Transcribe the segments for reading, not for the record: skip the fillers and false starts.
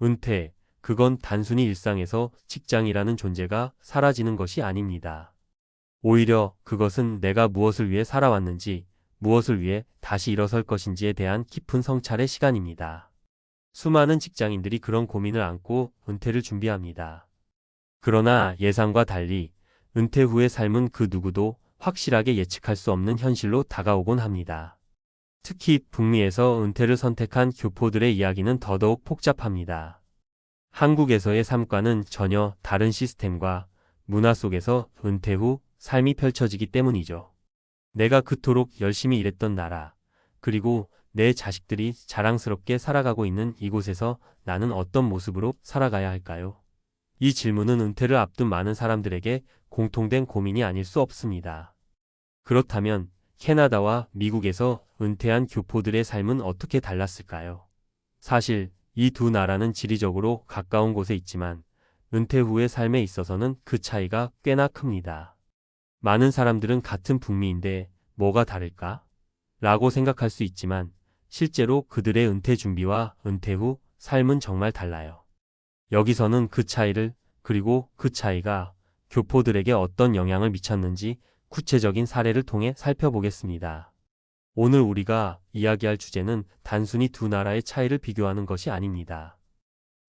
은퇴, 그건 단순히 일상에서 직장이라는 존재가 사라지는 것이 아닙니다. 오히려 그것은 내가 무엇을 위해 살아왔는지, 무엇을 위해 다시 일어설 것인지에 대한 깊은 성찰의 시간입니다. 수많은 직장인들이 그런 고민을 안고 은퇴를 준비합니다. 그러나 예상과 달리 은퇴 후의 삶은 그 누구도 확실하게 예측할 수 없는 현실로 다가오곤 합니다. 특히 북미에서 은퇴를 선택한 교포들의 이야기는 더더욱 복잡합니다. 한국에서의 삶과는 전혀 다른 시스템과 문화 속에서 은퇴 후 삶이 펼쳐지기 때문이죠. 내가 그토록 열심히 일했던 나라, 그리고 내 자식들이 자랑스럽게 살아가고 있는 이곳에서 나는 어떤 모습으로 살아가야 할까요? 이 질문은 은퇴를 앞둔 많은 사람들에게 공통된 고민이 아닐 수 없습니다. 그렇다면 캐나다와 미국에서 은퇴한 교포들의 삶은 어떻게 달랐을까요? 사실 이 두 나라는 지리적으로 가까운 곳에 있지만 은퇴 후의 삶에 있어서는 그 차이가 꽤나 큽니다. 많은 사람들은 같은 북미인데 뭐가 다를까? 라고 생각할 수 있지만 실제로 그들의 은퇴 준비와 은퇴 후 삶은 정말 달라요. 여기서는 그 차이를, 그리고 그 차이가 교포들에게 어떤 영향을 미쳤는지 구체적인 사례를 통해 살펴보겠습니다. 오늘 우리가 이야기할 주제는 단순히 두 나라의 차이를 비교하는 것이 아닙니다.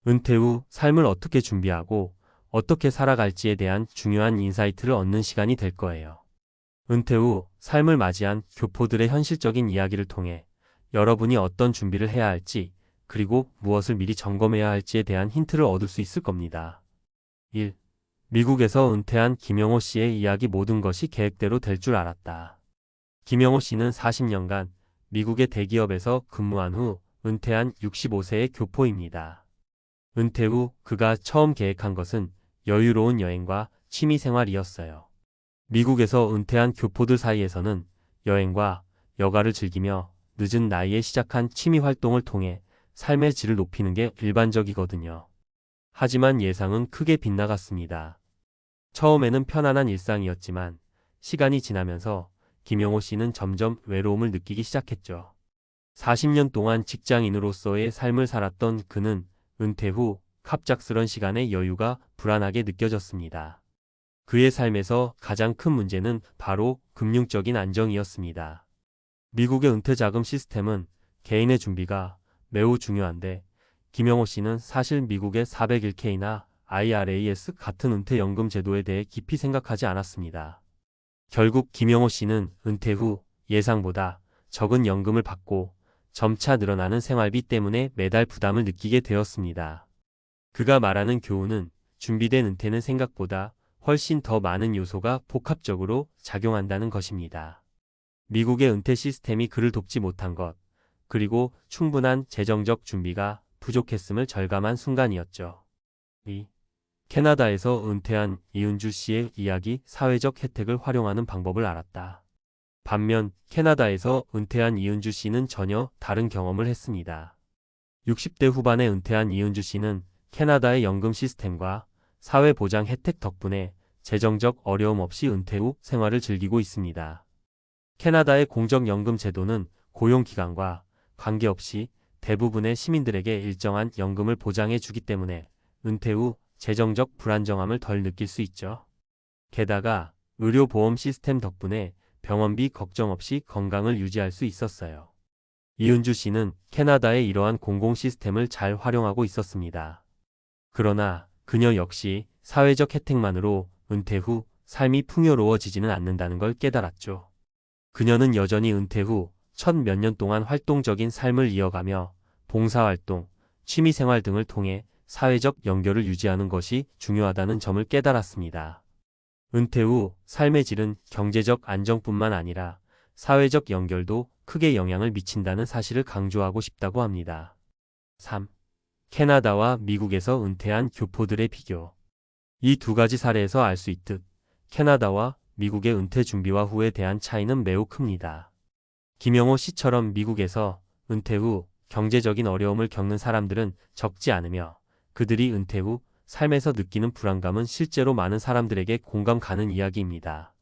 은퇴 후 삶을 어떻게 준비하고 어떻게 살아갈지에 대한 중요한 인사이트를 얻는 시간이 될 거예요. 은퇴 후 삶을 맞이한 교포들의 현실적인 이야기를 통해 여러분이 어떤 준비를 해야 할지, 그리고 무엇을 미리 점검해야 할지에 대한 힌트를 얻을 수 있을 겁니다. 1. 미국에서 은퇴한 김영호 씨의 이야기. 모든 것이 계획대로 될 줄 알았다. 김영호 씨는 40년간 미국의 대기업에서 근무한 후 은퇴한 65세의 교포입니다. 은퇴 후 그가 처음 계획한 것은 여유로운 여행과 취미 생활이었어요. 미국에서 은퇴한 교포들 사이에서는 여행과 여가를 즐기며 늦은 나이에 시작한 취미 활동을 통해 삶의 질을 높이는 게 일반적이거든요. 하지만 예상은 크게 빗나갔습니다. 처음에는 편안한 일상이었지만 시간이 지나면서 김영호 씨는 점점 외로움을 느끼기 시작했죠. 40년 동안 직장인으로서의 삶을 살았던 그는 은퇴 후 갑작스런 시간의 여유가 불안하게 느껴졌습니다. 그의 삶에서 가장 큰 문제는 바로 금융적인 안정이었습니다. 미국의 은퇴 자금 시스템은 개인의 준비가 매우 중요한데 김영호 씨는 사실 미국의 401k나 IRAS 같은 은퇴연금 제도에 대해 깊이 생각하지 않았습니다. 결국 김영호 씨는 은퇴 후 예상보다 적은 연금을 받고 점차 늘어나는 생활비 때문에 매달 부담을 느끼게 되었습니다. 그가 말하는 교훈은 준비된 은퇴는 생각보다 훨씬 더 많은 요소가 복합적으로 작용한다는 것입니다. 미국의 은퇴 시스템이 그를 돕지 못한 것, 그리고 충분한 재정적 준비가 부족했음을 절감한 순간이었죠. 2. 캐나다에서 은퇴한 이은주 씨의 이야기. 사회적 혜택을 활용하는 방법을 알았다. 반면 캐나다에서 은퇴한 이은주 씨는 전혀 다른 경험을 했습니다. 60대 후반에 은퇴한 이은주 씨는 캐나다의 연금 시스템과 사회보장 혜택 덕분에 재정적 어려움 없이 은퇴 후 생활을 즐기고 있습니다. 캐나다의 공적연금 제도는 고용기간과 관계없이 대부분의 시민들에게 일정한 연금을 보장해 주기 때문에 은퇴 후 재정적 불안정함을 덜 느낄 수 있죠. 게다가 의료보험 시스템 덕분에 병원비 걱정 없이 건강을 유지할 수 있었어요. 이은주 씨는 캐나다의 이러한 공공 시스템을 잘 활용하고 있었습니다. 그러나 그녀 역시 사회적 혜택만으로 은퇴 후 삶이 풍요로워지지는 않는다는 걸 깨달았죠. 그녀는 여전히 은퇴 후 첫 몇 년 동안 활동적인 삶을 이어가며 봉사활동, 취미생활 등을 통해 사회적 연결을 유지하는 것이 중요하다는 점을 깨달았습니다. 은퇴 후 삶의 질은 경제적 안정뿐만 아니라 사회적 연결도 크게 영향을 미친다는 사실을 강조하고 싶다고 합니다. 3. 캐나다와 미국에서 은퇴한 교포들의 비교. 이 두 가지 사례에서 알 수 있듯 캐나다와 미국의 은퇴 준비와 후에 대한 차이는 매우 큽니다. 김영호 씨처럼 미국에서 은퇴 후 경제적인 어려움을 겪는 사람들은 적지 않으며 그들이 은퇴 후 삶에서 느끼는 불안감은 실제로 많은 사람들에게 공감 가는 이야기입니다.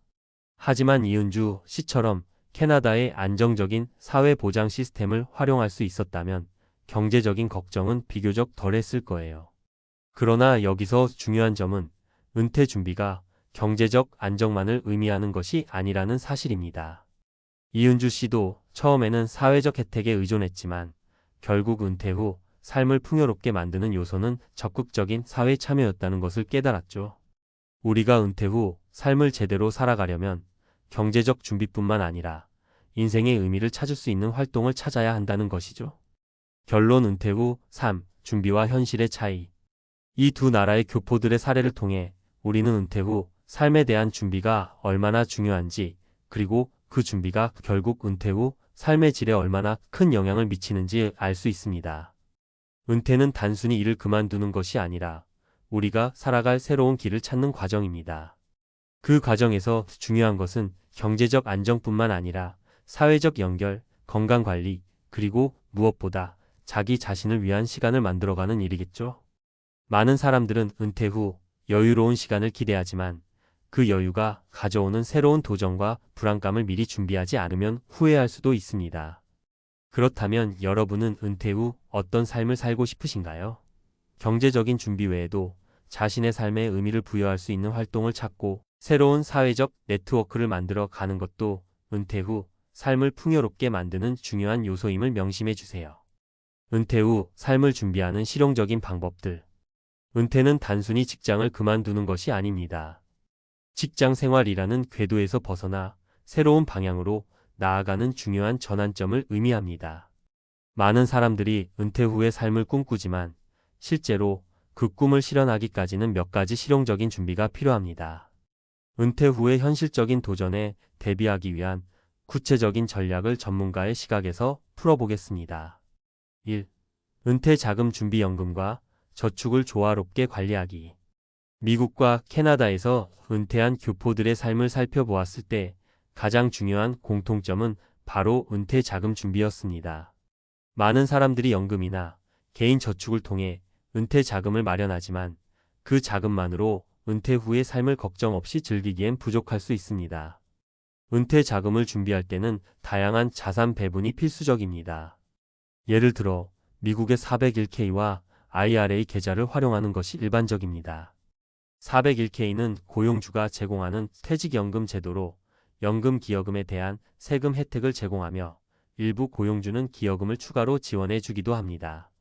하지만 이은주 씨처럼 캐나다의 안정적인 사회보장 시스템을 활용할 수 있었다면 경제적인 걱정은 비교적 덜 했을 거예요. 그러나 여기서 중요한 점은 은퇴 준비가 경제적 안정만을 의미하는 것이 아니라는 사실입니다. 이은주 씨도 처음에는 사회적 혜택에 의존했지만 결국 은퇴 후 삶을 풍요롭게 만드는 요소는 적극적인 사회 참여였다는 것을 깨달았죠. 우리가 은퇴 후 삶을 제대로 살아가려면 경제적 준비뿐만 아니라 인생의 의미를 찾을 수 있는 활동을 찾아야 한다는 것이죠. 결론 은퇴 후 삶, 준비와 현실의 차이. 이 두 나라의 교포들의 사례를 통해 우리는 은퇴 후 삶에 대한 준비가 얼마나 중요한지, 그리고 그 준비가 결국 은퇴 후 삶의 질에 얼마나 큰 영향을 미치는지 알 수 있습니다. 은퇴는 단순히 일을 그만두는 것이 아니라 우리가 살아갈 새로운 길을 찾는 과정입니다. 그 과정에서 중요한 것은 경제적 안정뿐만 아니라 사회적 연결, 건강관리, 그리고 무엇보다 자기 자신을 위한 시간을 만들어가는 일이겠죠. 많은 사람들은 은퇴 후 여유로운 시간을 기대하지만 그 여유가 가져오는 새로운 도전과 불안감을 미리 준비하지 않으면 후회할 수도 있습니다. 그렇다면 여러분은 은퇴 후 어떤 삶을 살고 싶으신가요? 경제적인 준비 외에도 자신의 삶에 의미를 부여할 수 있는 활동을 찾고 새로운 사회적 네트워크를 만들어 가는 것도 은퇴 후 삶을 풍요롭게 만드는 중요한 요소임을 명심해 주세요. 은퇴 후 삶을 준비하는 실용적인 방법들. 은퇴는 단순히 직장을 그만두는 것이 아닙니다. 직장 생활이라는 궤도에서 벗어나 새로운 방향으로 나아가는 중요한 전환점을 의미합니다. 많은 사람들이 은퇴 후의 삶을 꿈꾸지만 실제로 그 꿈을 실현하기까지는 몇 가지 실용적인 준비가 필요합니다. 은퇴 후의 현실적인 도전에 대비하기 위한 구체적인 전략을 전문가의 시각에서 풀어보겠습니다. 1. 은퇴 자금 준비 연금과 저축을 조화롭게 관리하기. 미국과 캐나다에서 은퇴한 교포들의 삶을 살펴보았을 때 가장 중요한 공통점은 바로 은퇴 자금 준비였습니다. 많은 사람들이 연금이나 개인 저축을 통해 은퇴 자금을 마련하지만 그 자금만으로 은퇴 후의 삶을 걱정 없이 즐기기엔 부족할 수 있습니다. 은퇴 자금을 준비할 때는 다양한 자산 배분이 필수적입니다. 예를 들어 미국의 401k와 IRA 계좌를 활용하는 것이 일반적입니다. 401k는 고용주가 제공하는 퇴직연금 제도로 연금 기여금에 대한 세금 혜택을 제공하며 일부 고용주는 기여금을 추가로 지원해 주기도 합니다.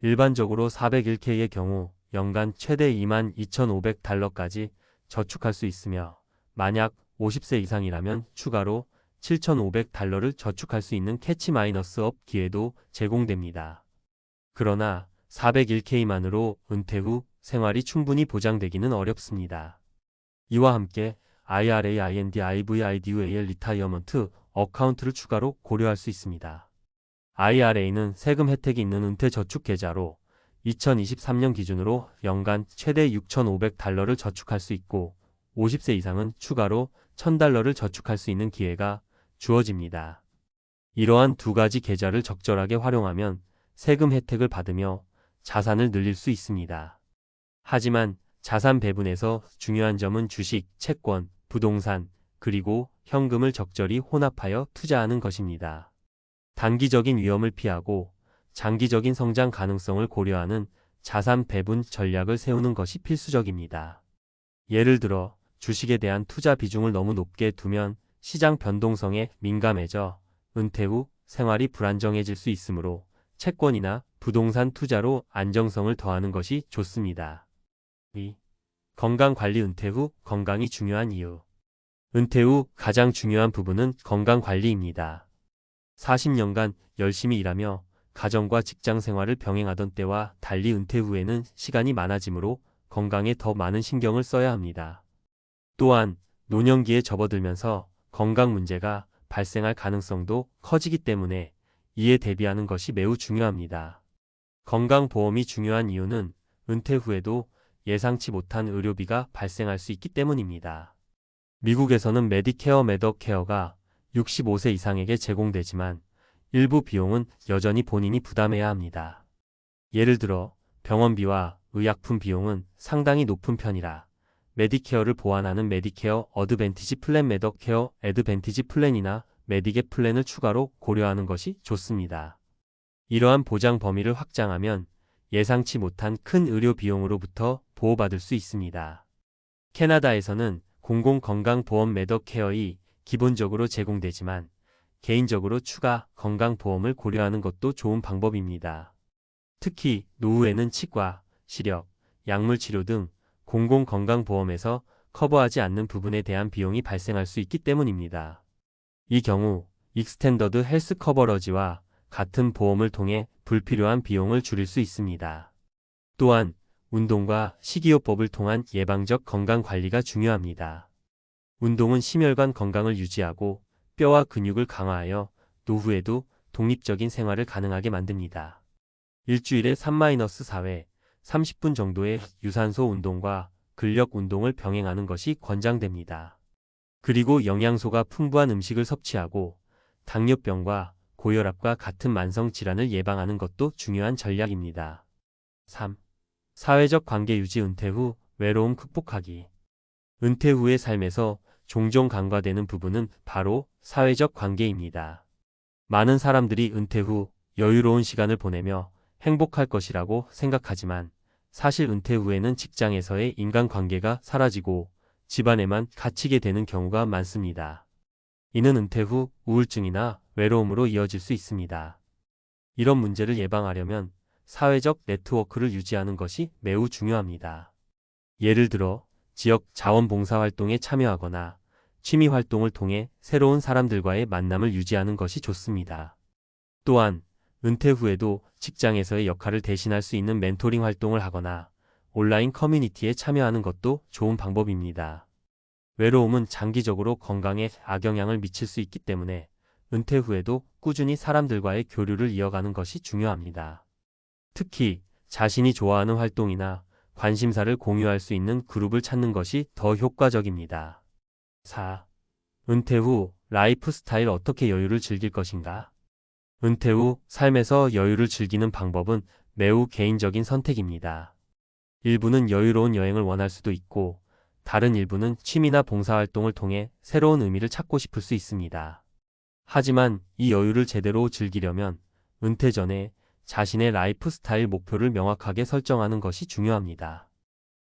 일반적으로 401k의 경우 연간 최대 22,500달러까지 저축할 수 있으며 만약 50세 이상이라면 추가로 7,500달러를 저축할 수 있는 캐치 마이너스 업 기회도 제공됩니다. 그러나 401k만으로 은퇴 후 생활이 충분히 보장되기는 어렵습니다. 이와 함께 IRA, IND, IVIDUAL 리타이어먼트 어카운트를 추가로 고려할 수 있습니다. IRA는 세금 혜택이 있는 은퇴 저축 계좌로 2023년 기준으로 연간 최대 6,500달러를 저축할 수 있고 50세 이상은 추가로 1,000달러를 저축할 수 있는 기회가 주어집니다. 이러한 두 가지 계좌를 적절하게 활용하면 세금 혜택을 받으며 자산을 늘릴 수 있습니다. 하지만 자산 배분에서 중요한 점은 주식, 채권, 부동산, 그리고 현금을 적절히 혼합하여 투자하는 것입니다. 단기적인 위험을 피하고 장기적인 성장 가능성을 고려하는 자산 배분 전략을 세우는 것이 필수적입니다. 예를 들어 주식에 대한 투자 비중을 너무 높게 두면 시장 변동성에 민감해져 은퇴 후 생활이 불안정해질 수 있으므로 채권이나 부동산 투자로 안정성을 더하는 것이 좋습니다. 2. 건강관리. 은퇴 후 건강이 중요한 이유. 은퇴 후 가장 중요한 부분은 건강관리입니다. 40년간 열심히 일하며 가정과 직장 생활을 병행하던 때와 달리 은퇴 후에는 시간이 많아지므로 건강에 더 많은 신경을 써야 합니다. 또한 노년기에 접어들면서 건강 문제가 발생할 가능성도 커지기 때문에 이에 대비하는 것이 매우 중요합니다. 건강보험이 중요한 이유는 은퇴 후에도 예상치 못한 의료비가 발생할 수 있기 때문입니다. 미국에서는 메디케어, 메더케어가 65세 이상에게 제공되지만 일부 비용은 여전히 본인이 부담해야 합니다. 예를 들어 병원비와 의약품 비용은 상당히 높은 편이라 메디케어를 보완하는 메디케어 어드밴티지 플랜, 메더케어 애드밴티지 플랜이나 메디겟 플랜을 추가로 고려하는 것이 좋습니다. 이러한 보장 범위를 확장하면 예상치 못한 큰 의료 비용으로부터 보호받을 수 있습니다. 캐나다에서는 공공건강보험 메더케어이 기본적으로 제공되지만 개인적으로 추가 건강보험을 고려하는 것도 좋은 방법입니다. 특히 노후에는 치과, 시력, 약물치료 등 공공건강보험에서 커버하지 않는 부분에 대한 비용이 발생할 수 있기 때문입니다. 이 경우 익스텐더드 헬스 커버러지와 같은 보험을 통해 불필요한 비용을 줄일 수 있습니다. 또한 운동과 식이요법을 통한 예방적 건강관리가 중요합니다. 운동은 심혈관 건강을 유지하고 뼈와 근육을 강화하여 노후에도 독립적인 생활을 가능하게 만듭니다. 일주일에 3-4회 30분 정도의 유산소 운동과 근력 운동을 병행하는 것이 권장됩니다. 그리고 영양소가 풍부한 음식을 섭취하고 당뇨병과 고혈압과 같은 만성 질환을 예방하는 것도 중요한 전략입니다. 3. 사회적 관계 유지. 은퇴 후 외로움 극복하기. 은퇴 후의 삶에서 종종 간과되는 부분은 바로 사회적 관계입니다. 많은 사람들이 은퇴 후 여유로운 시간을 보내며 행복할 것이라고 생각하지만 사실 은퇴 후에는 직장에서의 인간관계가 사라지고 집안에만 갇히게 되는 경우가 많습니다. 이는 은퇴 후 우울증이나 외로움으로 이어질 수 있습니다. 이런 문제를 예방하려면 사회적 네트워크를 유지하는 것이 매우 중요합니다. 예를 들어 지역 자원봉사활동에 참여하거나 취미활동을 통해 새로운 사람들과의 만남을 유지하는 것이 좋습니다. 또한 은퇴 후에도 직장에서의 역할을 대신할 수 있는 멘토링 활동을 하거나 온라인 커뮤니티에 참여하는 것도 좋은 방법입니다. 외로움은 장기적으로 건강에 악영향을 미칠 수 있기 때문에 은퇴 후에도 꾸준히 사람들과의 교류를 이어가는 것이 중요합니다. 특히 자신이 좋아하는 활동이나 관심사를 공유할 수 있는 그룹을 찾는 것이 더 효과적입니다. 4. 은퇴 후 라이프 스타일. 어떻게 여유를 즐길 것인가? 은퇴 후 삶에서 여유를 즐기는 방법은 매우 개인적인 선택입니다. 일부는 여유로운 여행을 원할 수도 있고 다른 일부는 취미나 봉사활동을 통해 새로운 의미를 찾고 싶을 수 있습니다. 하지만 이 여유를 제대로 즐기려면 은퇴 전에 자신의 라이프 스타일 목표를 명확하게 설정하는 것이 중요합니다.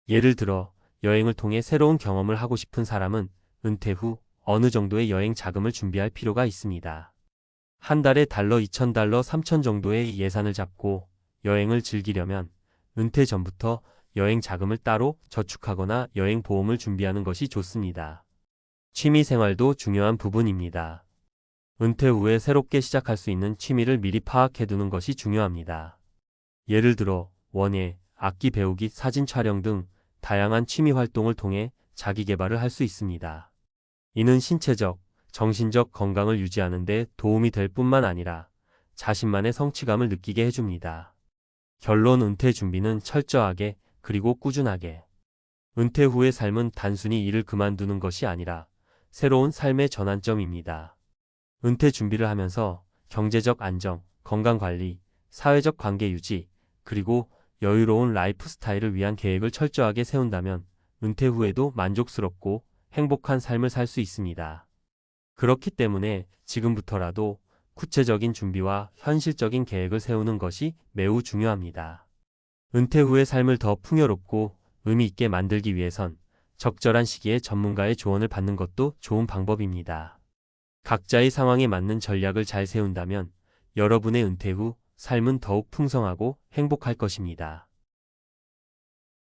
예를 들어 여행을 통해 새로운 경험을 하고 싶은 사람은 은퇴 후 어느 정도의 여행 자금을 준비할 필요가 있습니다. 한 달에 $2,000, $3,000 정도의 예산을 잡고 여행을 즐기려면 은퇴 전부터 여행 자금을 따로 저축하거나 여행 보험을 준비하는 것이 좋습니다. 취미 생활도 중요한 부분입니다. 은퇴 후에 새롭게 시작할 수 있는 취미를 미리 파악해두는 것이 중요합니다. 예를 들어 원예, 악기 배우기, 사진 촬영 등 다양한 취미 활동을 통해 자기 개발을 할 수 있습니다. 이는 신체적, 정신적 건강을 유지하는 데 도움이 될 뿐만 아니라 자신만의 성취감을 느끼게 해줍니다. 결론. 은퇴 준비는 철저하게 그리고 꾸준하게. 은퇴 후의 삶은 단순히 일을 그만두는 것이 아니라 새로운 삶의 전환점입니다. 은퇴 준비를 하면서 경제적 안정, 건강관리, 사회적 관계 유지, 그리고 여유로운 라이프 스타일을 위한 계획을 철저하게 세운다면 은퇴 후에도 만족스럽고 행복한 삶을 살 수 있습니다. 그렇기 때문에 지금부터라도 구체적인 준비와 현실적인 계획을 세우는 것이 매우 중요합니다. 은퇴 후의 삶을 더 풍요롭고 의미 있게 만들기 위해선 적절한 시기에 전문가의 조언을 받는 것도 좋은 방법입니다. 각자의 상황에 맞는 전략을 잘 세운다면 여러분의 은퇴 후 삶은 더욱 풍성하고 행복할 것입니다.